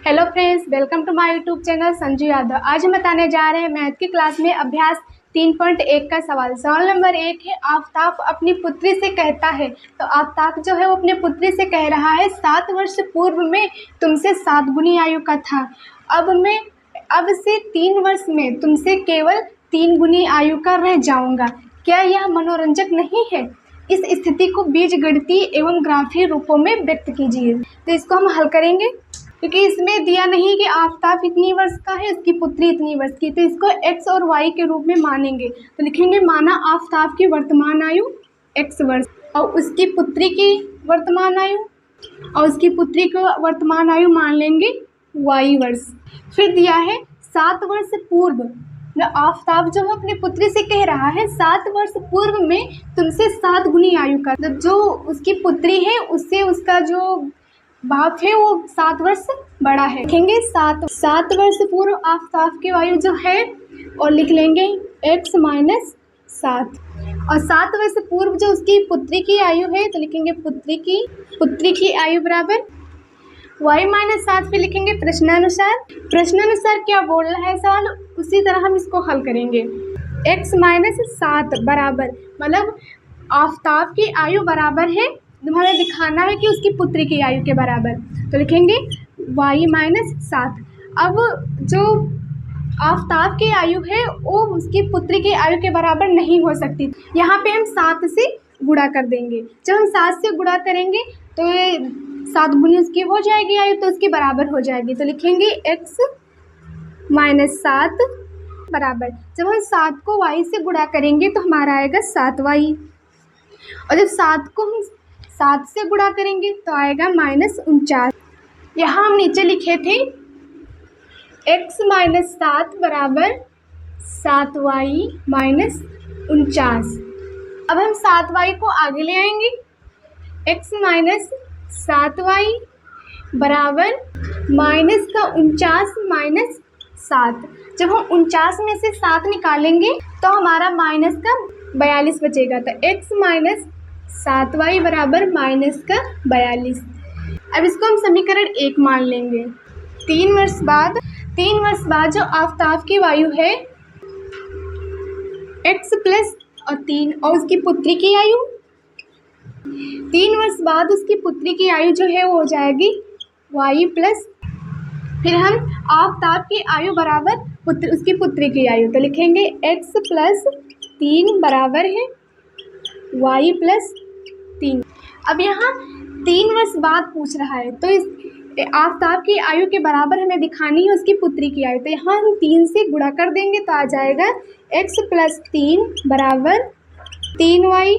Hello friends, welcome to my YouTube channel Sanju Yadav. आज हम बताने जा रहे हैं मैथ की क्लास में अभ्यास 3.1 का सवाल। सवाल नंबर 1 है, आफ्ताब अपनी पुत्री से कहता है। तो आफ्ताब जो है वो अपनी पुत्री से कह रहा है 7 वर्ष पूर्व में तुमसे 7 गुनी आयु का था, अब से 3 वर्ष में तुमसे केवल 3 गुनी आयु का रह जाऊंगा। क्या यह मनोरंजक नहीं है? इस स्थिति को बीजगणितीय एवं ग्राफीय रूपों में व्यक्त कीजिए। तो इसको हम हल करेंगे क्योंकि इसमें दिया नहीं कि आफ्ताब इतनी वर्ष का है, उसकी पुत्री इतनी वर्ष की, तो इसको x और y के रूप में मानेंगे। तो लिखेंगे माना आफ्ताब की वर्तमान आयु x वर्ष और उसकी पुत्री की वर्तमान आयु और उसकी पुत्री को वर्तमान आयु मान लेंगे y वर्ष। फिर दिया है 7 वर्ष पूर्व, आफ्ताब जो है अपनी पुत्री से कह रहा है 7 वर्ष पूर्व में तुमसे 7 गुनी आयु का, जो उसकी पुत्री है उससे उसका जो बाप है वो 7 वर्ष बड़ा है। लिखेंगे 7 वर्ष पूर्व आफ्ताब की आयु जो है और लिख लेंगे x माइनस 7 और 7 वर्ष पूर्व जो उसकी पुत्री की आयु है तो लिखेंगे पुत्री की आयु बराबर y माइनस 7। फिर लिखेंगे प्रश्नानुसार क्या बोल रहा है सवाल, उसी तरह हम इसको हल करेंगे। x माइनस 7 बराबर मतलब आफ्ताब की आयु बराबर है, हमें दिखाना है कि उसकी पुत्री की आयु के बराबर, तो लिखेंगे y माइनस 7। अब जो आफ्ताब की आयु है वो उसकी पुत्री की आयु के बराबर नहीं हो सकती, यहाँ पे हम 7 से गुणा कर देंगे। जब हम 7 से गुणा करेंगे तो ये 7 गुनी उसकी हो जाएगी आयु, तो उसके बराबर हो जाएगी। तो लिखेंगे x माइनस 7 बराबर, जब हम 7 को y से गुणा करेंगे तो हमारा आएगा 7y, और जब 7 को हम 7 से गुणा करेंगे तो आएगा -49। यहाँ हम नीचे लिखे थे x माइनस 7 बराबर 7y माइनस 49। अब हम 7y को आगे ले आएंगे, x माइनस 7y बराबर माइनस का 49 माइनस 7। जब हम 49 में से 7 निकालेंगे तो हमारा माइनस का 42 बचेगा, तो x माइनस 7y बराबर माइनस का 42। अब इसको हम समीकरण 1 मान लेंगे। 3 वर्ष बाद जो आफ्ताब की आयु है x प्लस और 3 और उसकी पुत्री की आयु 3 वर्ष बाद उसकी पुत्री की आयु जो है वो हो जाएगी y प्लस, फिर हम आफ्ताब की आयु बराबर उसकी पुत्री की आयु, तो लिखेंगे x प्लस 3 बराबर है y प्लस 3। अब यहाँ 3 वर्ष बाद पूछ रहा है तो इस आफ्ताब की आयु के बराबर हमें दिखानी है उसकी पुत्री की आयु, तो यहाँ हम 3 से गुणा कर देंगे तो आ जाएगा x प्लस 3 बराबर 3y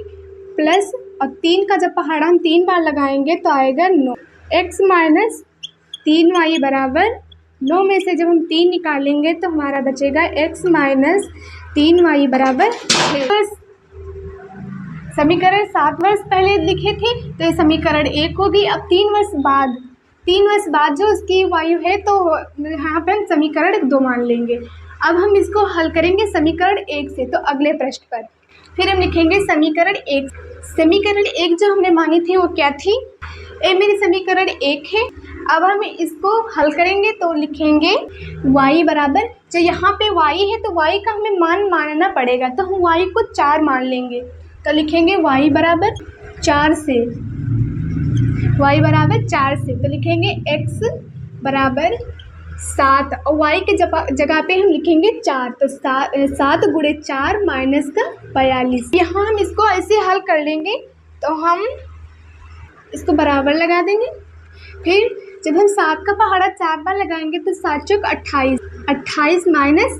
प्लस, और 3 का जब पहाड़ा हम 3 बार लगाएंगे तो आएगा 9। x माइनस 3y बराबर 9 में से जब हम 3 निकालेंगे तो हमारा बचेगा x माइनस 3y बराबर 6। समीकरण 7 वर्ष पहले लिखे थे तो ये समीकरण 1 होगी। अब 3 वर्ष बाद जो उसकी आयु है तो यहाँ पे हम समीकरण 2 मान लेंगे। अब हम इसको हल करेंगे समीकरण 1 से, तो अगले पृष्ठ पर फिर हम लिखेंगे समीकरण 1 जो हमने मानी थी वो क्या थी, ये मेरी समीकरण 1 है। अब हम इसको हल करेंगे तो लिखेंगे y बराबर, जो यहाँ पे y है तो y का हमें मान मानना पड़ेगा, तो हम y को 4 मान लेंगे, तो लिखेंगे y बराबर 4 से, तो लिखेंगे x बराबर 7 और y के जगह पे हम लिखेंगे 4, तो 7 गुणे 4 माइनस का 42। यहाँ हम इसको ऐसे हल कर लेंगे तो हम इसको बराबर लगा देंगे। फिर जब हम 7 का पहाड़ा 4 बार लगाएंगे तो 7 चौक 28 माइनस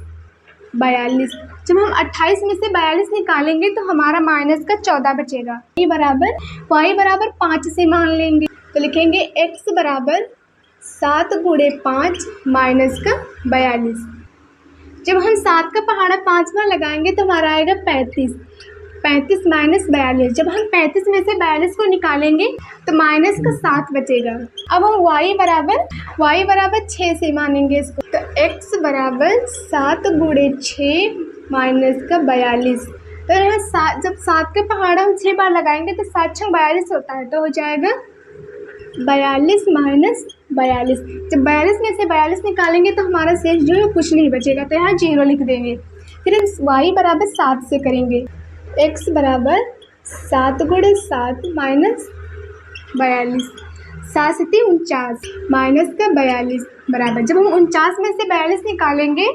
42। जब हम 28 में से 42 निकालेंगे तो हमारा माइनस का 14 बचेगा। y बराबर 5 से मान लेंगे, तो लिखेंगे x बराबर 7 गुणे 5 माइनस का 42। जब हम 7 का पहाड़ा 5 बार लगाएंगे तो हमारा आएगा 35 माइनस 42। जब हम 35 में से 42 को निकालेंगे तो माइनस का 7 बचेगा। अब हम y बराबर 6 से मानेंगे इसको, तो x बराबर 7 गुणे 6 माइनस का 42। तो यहाँ जब 7 का पहाड़ा हम 6 बार लगाएंगे तो 7 6 42 होता है, तो हो जाएगा 42 माइनस 42। जब 42 में से 42 निकालेंगे तो हमारा शेष जो है कुछ नहीं बचेगा, तो यहाँ 0 लिख देंगे। फिर हम y बराबर 7 से करेंगे, x बराबर 7 गुणे 7 माइनस 42, 7 से 49 माइनस का 42 बराबर, जब हम 49 में से 42 निकालेंगे,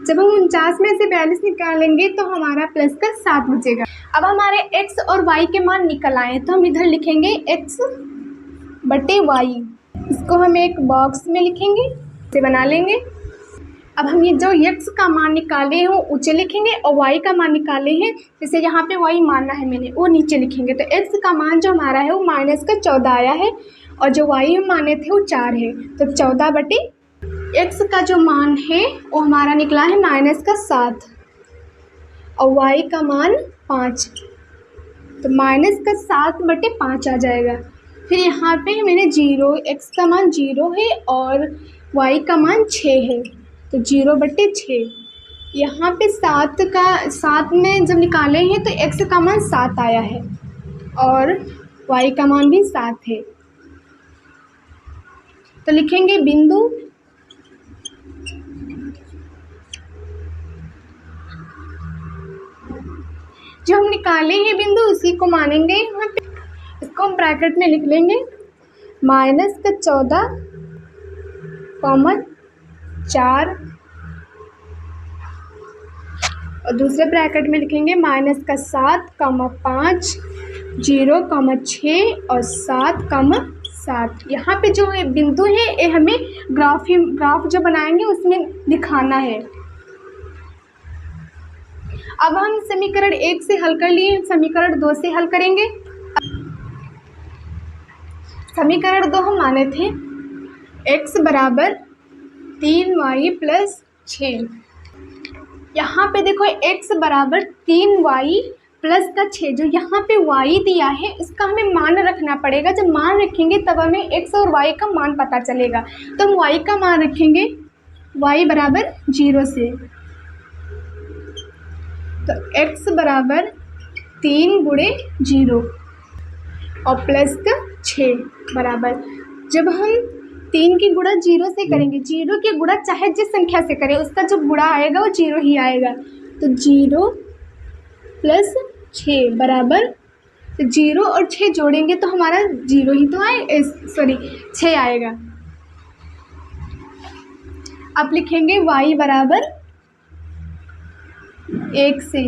जब हम 49 में से 42 निकालेंगे तो हमारा प्लस का 7 बचेगा। अब हमारे x और y के मान निकल आए, तो हम इधर लिखेंगे x बटे y, इसको हम एक बॉक्स में लिखेंगे, इसे बना लेंगे। अब हम ये जो x का मान निकाले हैं वो ऊंचे लिखेंगे और y का मान निकाले हैं, जैसे यहाँ पे y मानना है मैंने, वो नीचे लिखेंगे। तो x का मान जो हमारा है वो माइनस का 14 आया है और जो y हम माने थे वो 4 है, तो 14 बटे x का जो मान है वो हमारा निकला है माइनस का 7 और y का मान 5, तो माइनस का 7 बटे 5 आ जाएगा। फिर यहाँ पे मैंने 0, x का मान 0 है और y का मान 6 है, तो 0 बटे 6। यहाँ पे 7 में जब निकाले हैं तो x का मान 7 आया है और y का मान भी 7 है, तो लिखेंगे बिंदु जो हम निकाले हैं बिंदु उसी को मानेंगे। यहाँ पे इसको हम ब्रैकेट में लिख लेंगे, माइनस का 14, 4 और दूसरे ब्रैकेट में लिखेंगे माइनस का 7, 5, 0, 6 और 7, 7। यहाँ पे जो है बिंदु है ये हमें ग्राफ जो बनाएंगे उसमें दिखाना है। अब हम समीकरण 1 से हल कर लिए, समीकरण 2 से हल करेंगे। समीकरण 2 हम माने थे x बराबर 3y प्लस 6। यहाँ पे देखो x बराबर 3y प्लस का 6, जो यहाँ पे y दिया है इसका हमें मान रखना पड़ेगा। जब मान रखेंगे तब हमें x और y का मान पता चलेगा, तो हम y का मान रखेंगे y बराबर 0 से, तो x बराबर 3 गुणे 0 और प्लस का 6 बराबर, जब हम 3 की गुणा 0 से करेंगे, 0 की गुणा चाहे जिस संख्या से करें उसका जो गुणा आएगा वो 0 ही आएगा, तो 0 प्लस 6 बराबर, तो 0 और 6 जोड़ेंगे तो हमारा 0 ही तो आए, सॉरी 6 आएगा। अब लिखेंगे y बराबर 1 से,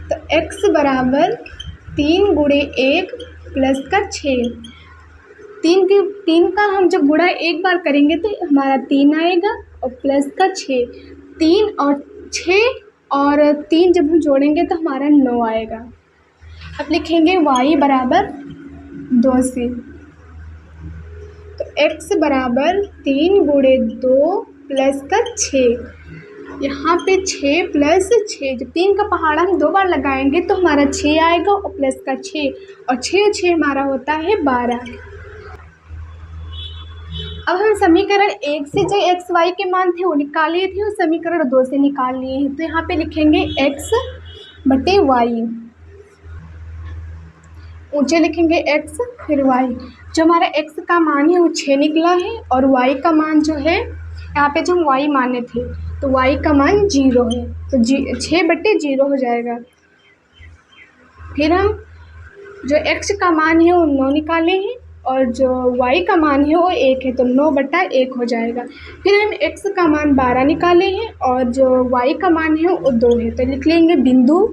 तो x बराबर 3 गुणे 1 प्लस का 6, 3 का हम जब गुणा एक बार करेंगे तो हमारा 3 आएगा और प्लस का 6, 3 और 6 और 3 जब हम जोड़ेंगे तो हमारा 9 आएगा। अब लिखेंगे y बराबर 2 से, तो x बराबर 3 गुणे 2 प्लस का 6, यहाँ पे 6 प्लस 6, जब 3 का पहाड़ा हम 2 बार लगाएंगे तो हमारा 6 आएगा और प्लस का 6 और 6 हमारा होता है 12। अब हम समीकरण 1 से जो x y के मान थे वो निकाल लिए थे और समीकरण 2 से निकाल लिए हैं, तो यहाँ पे लिखेंगे x बटे y, ऊंचे लिखेंगे x फिर y। जो हमारा x का मान है वो 6 निकला है और y का मान जो है यहाँ पे जो हम y माने थे तो y का मान 0 है, तो 6 बटे 0 हो जाएगा। फिर हम जो x का मान है वो 9 निकाले हैं और जो y का मान है वो 1 है, तो 9 बटा 1 हो जाएगा। फिर हम x का मान 12 निकाले हैं और जो y का मान है वो 2 है, तो लिख लेंगे बिंदु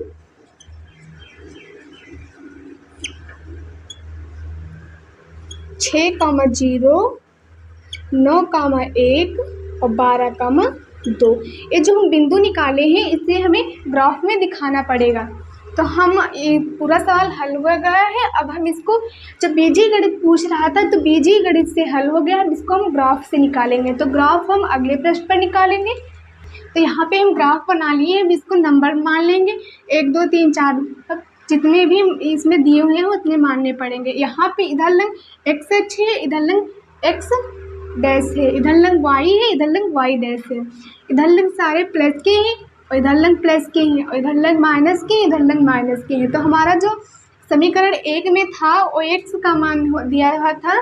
6, 0, 9, 1 और 12, 2। ये जो हम बिंदु निकाले हैं इसे हमें ग्राफ में दिखाना पड़ेगा। तो हम ये पूरा सवाल हल हो गया है। अब हम इसको जब बीजगणित पूछ रहा था तो बीजगणित से हल हो गया, अब इसको हम ग्राफ से निकालेंगे। तो ग्राफ हम अगले प्रश्न पर निकालेंगे। तो यहाँ पे हम ग्राफ बना लिए, अब इसको नंबर मान लेंगे 1, 2, 3, 4 तक जितने भी इसमें दिए हुए हैं उतने मानने पड़ेंगे। यहाँ पे इधर लंग x अक्ष है, इधर लंग x डैश है, इधर लंग y है, इधर लंग y डैश है, इधर लंग सारे प्लस के हैं और इधर लंग प्लस के हैं और इधर लंग माइनस के, इधर लंग माइनस के हैं। तो हमारा जो समीकरण 1 में था वो x का मान दिया हुआ था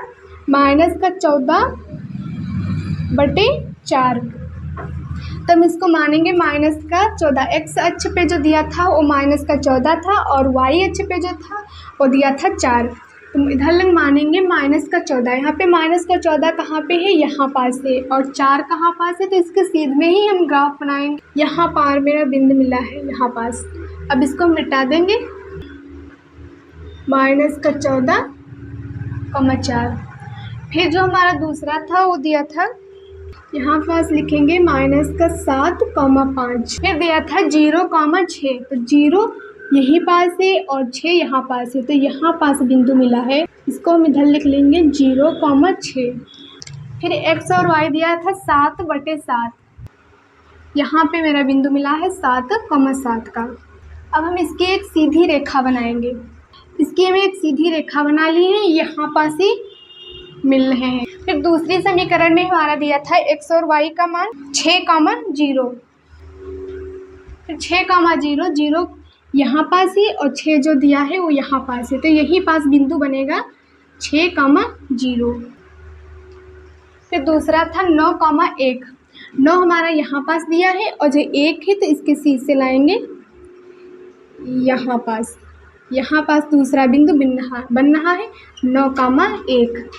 -14/4। तो हम इसको मानेंगे -14। एक्स अक्ष पे जो दिया था वो -14 था और वाई अक्ष पे जो था वो दिया था 4। तो इधर लग मानेंगे -14। यहाँ पे -14 कहाँ पे है, यहाँ पास है, और 4 कहाँ पास है, तो इसके सीध में ही हम ग्राफ बनाएंगे। यहाँ पार मेरा बिंदु मिला है, यहाँ पास। अब इसको मिटा देंगे, -14,4। फिर जो हमारा दूसरा था वो दिया था, यहाँ पास लिखेंगे -7,5। फिर दिया था 0,6। तो 0 यहीं पास है और 6 यहाँ पास है, तो यहाँ पास बिंदु मिला है, इसको हम इधर लिख लेंगे 0,6। फिर x और y दिया था 7/7। यहाँ पे मेरा बिंदु मिला है 7,7 का। अब हम इसकी एक सीधी रेखा बनाएंगे। इसकी हमें एक सीधी रेखा बना ली है, यहाँ पास ही मिल रहे हैं। फिर दूसरी समीकरण में हमारा दिया था x और y का मान 6,0। फिर 6,0, 0 यहाँ पास ही और 6 जो दिया है वो यहाँ पास है, तो यही पास बिंदु बनेगा 6,0। फिर दूसरा था 9,1। 9 हमारा यहाँ पास दिया है और जो 1 है तो इसके सीध से लाएंगे यहाँ पास दूसरा बिंदु बन रहा है 9,1।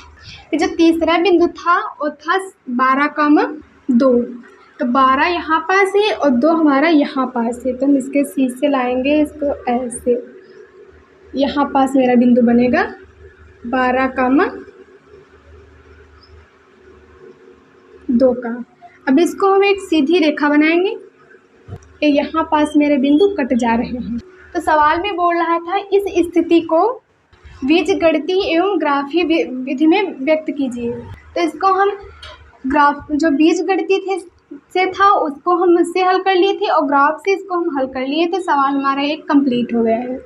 फिर जो तीसरा बिंदु था वो था 12,2। तो 12 यहाँ पास है और 2 हमारा यहाँ पास है, तो हम इसके सीध से लाएंगे इसको ऐसे। यहाँ पास मेरा बिंदु बनेगा 12,2 का। अब इसको हम एक सीधी रेखा बनाएंगे, यहाँ पास मेरे बिंदु कट जा रहे हैं। तो सवाल में बोल रहा था इस स्थिति को बीजगणितीय एवं ग्राफीय विधि में व्यक्त कीजिए। तो इसको हम ग्राफ जो बीजगणितीय से था उसको हम उससे हल कर लिए थे और ग्राफ से इसको हम हल कर लिए, तो सवाल हमारा एक कंप्लीट हो गया है।